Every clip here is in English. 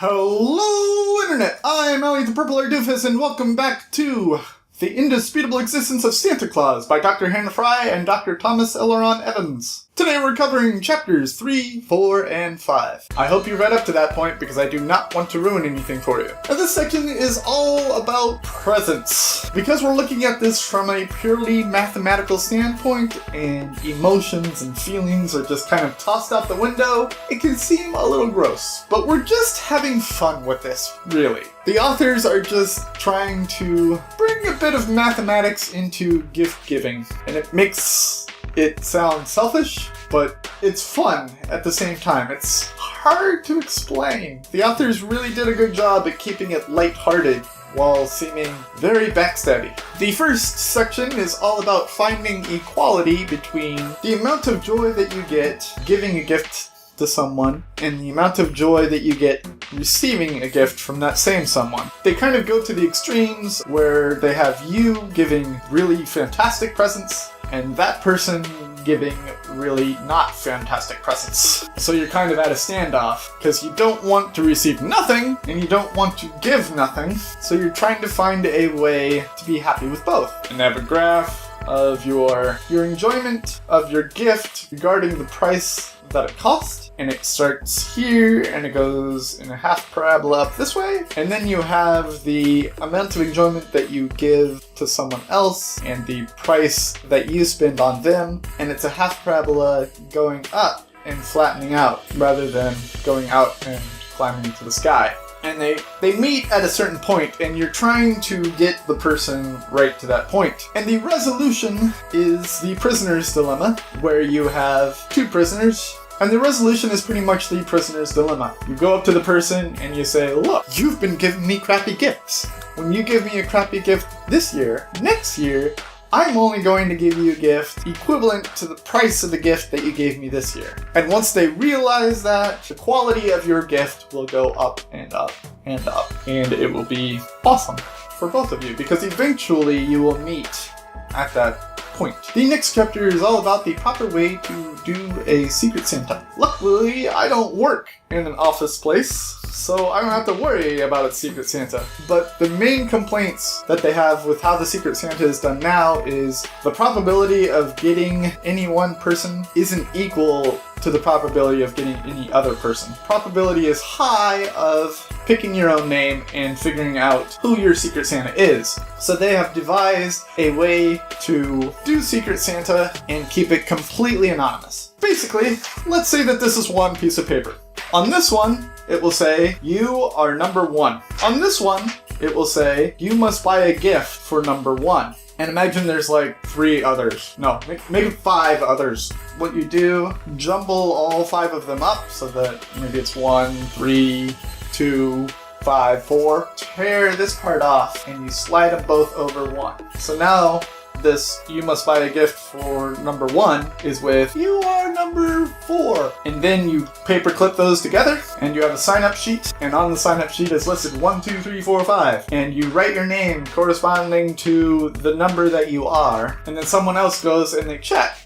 Hello, Internet! I'm Ellie the Purple Hair Doofus, and welcome back to The Indisputable Existence of Santa Claus by Dr. Hannah Fry and Dr. Thomas Elleron Evans. Today we're covering chapters 3, 4, and 5. I hope you read up to that point because I do not want to ruin anything for you. And this section is all about presents. Because we're looking at this from a purely mathematical standpoint and emotions and feelings are just kind of tossed out the window, it can seem a little gross. But we're just having fun with this, really. The authors are just trying to bring a bit of mathematics into gift giving, and it makes it sound selfish, but it's fun at the same time. It's hard to explain. The authors really did a good job at keeping it lighthearted while seeming very backstabby. The first section is all about finding equality between the amount of joy that you get giving a gift to someone and the amount of joy that you get receiving a gift from that same someone. They kind of go to the extremes where they have you giving really fantastic presents and that person giving really not fantastic presents. So you're kind of at a standoff, because you don't want to receive nothing, and you don't want to give nothing, so you're trying to find a way to be happy with both. And they have a graph of your enjoyment of your gift regarding the price that it cost, and it starts here and it goes in a half parabola up this way, and then you have the amount of enjoyment that you give to someone else and the price that you spend on them, and it's a half parabola going up and flattening out rather than going out and climbing to the sky. And they meet at a certain point, and you're trying to get the person right to that point. And the resolution is the prisoner's dilemma, where you have two prisoners, and the resolution is pretty much the prisoner's dilemma. You go up to the person and you say, look, you've been giving me crappy gifts. When you give me a crappy gift this year, next year, I'm only going to give you a gift equivalent to the price of the gift that you gave me this year. And once they realize that, the quality of your gift will go up and up and up. And it will be awesome for both of you, because eventually you will meet at that point. The next chapter is all about the proper way to do a Secret Santa. Luckily, I don't work in an office place, so I don't have to worry about a Secret Santa. But the main complaints that they have with how the Secret Santa is done now is the probability of getting any one person isn't equal to the probability of getting any other person. Probability is high of picking your own name and figuring out who your Secret Santa is. So they have devised a way to do Secret Santa and keep it completely anonymous. Basically, let's say that this is one piece of paper. On this one, it will say, you are number 1. On this one, it will say, you must buy a gift for number 1. And imagine there's like 3 others. No, maybe 5 others. What you do, jumble all 5 of them up so that maybe it's 1, 3, 2, 5, 4. Tear this part off and you slide them both over 1. So now this you must buy a gift for number 1 is with you are number 4. And then you paper clip those together and you have a sign up sheet, and on the sign up sheet is listed 1, 2, 3, 4, 5. And you write your name corresponding to the number that you are, and then someone else goes and they check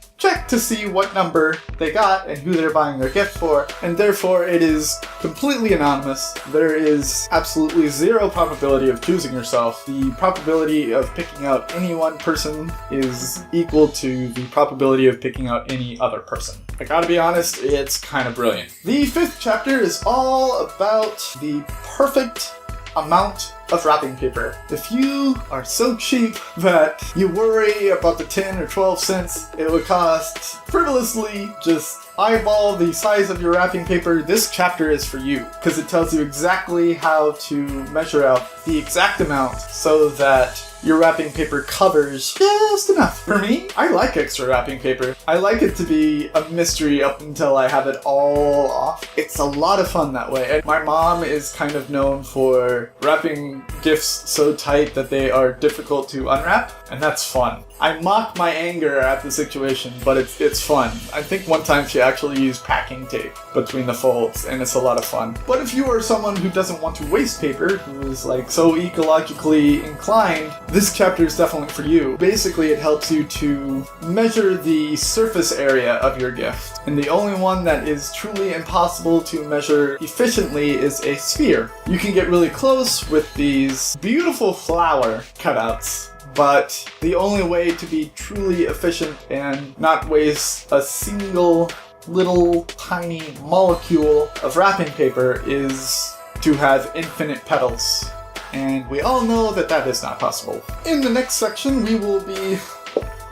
to see what number they got and who they're buying their gift for, and therefore it is completely anonymous. There is absolutely 0 probability of choosing yourself. The probability of picking out any one person is equal to the probability of picking out any other person. I gotta be honest, it's kind of brilliant. The 5th chapter is all about the perfect amount of wrapping paper. If you are so cheap that you worry about the 10 or 12 cents it would cost frivolously just eyeball the size of your wrapping paper, this chapter is for you, because it tells you exactly how to measure out the exact amount so that your wrapping paper covers just enough. For me, I like extra wrapping paper. I like it to be a mystery up until I have it all off. It's a lot of fun that way. And my mom is kind of known for wrapping gifts so tight that they are difficult to unwrap, and that's fun. I mock my anger at the situation, but it's fun. I think one time she actually used packing tape between the folds, and it's a lot of fun. But if you are someone who doesn't want to waste paper, who is like so ecologically inclined, this chapter is definitely for you. Basically, it helps you to measure the surface area of your gift. And the only one that is truly impossible to measure efficiently is a sphere. You can get really close with these beautiful flower cutouts, but the only way to be truly efficient and not waste a single little tiny molecule of wrapping paper is to have infinite petals. And we all know that that is not possible. In the next section, we will be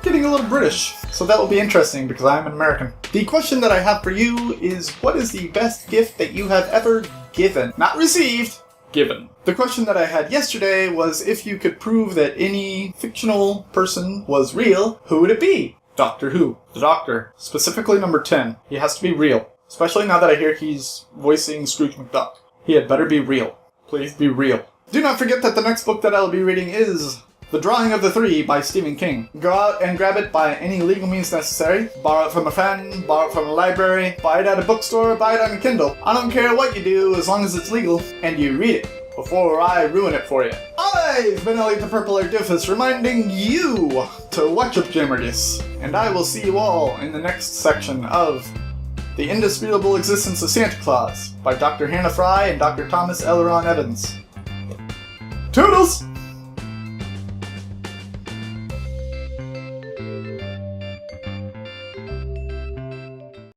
getting a little British, so that will be interesting because I'm an American. The question that I have for you is, what is the best gift that you have ever given? Not received, given. The question that I had yesterday was, if you could prove that any fictional person was real, who would it be? Doctor Who. The Doctor. Specifically number 10. He has to be real. Especially now that I hear he's voicing Scrooge McDuck. He had better be real. Please be real. Do not forget that the next book that I'll be reading is The Drawing of the Three by Stephen King. Go out and grab it by any legal means necessary. Borrow it from a friend, borrow it from a library, buy it at a bookstore, buy it on a Kindle. I don't care what you do as long as it's legal and you read it before I ruin it for you. I've been Elliot the Purple Doofus reminding you to watch up Jammerdis, and I will see you all in the next section of The Indisputable Existence of Santa Claus by Dr. Hannah Fry and Dr. Thomas Elleron Evans. Toodles!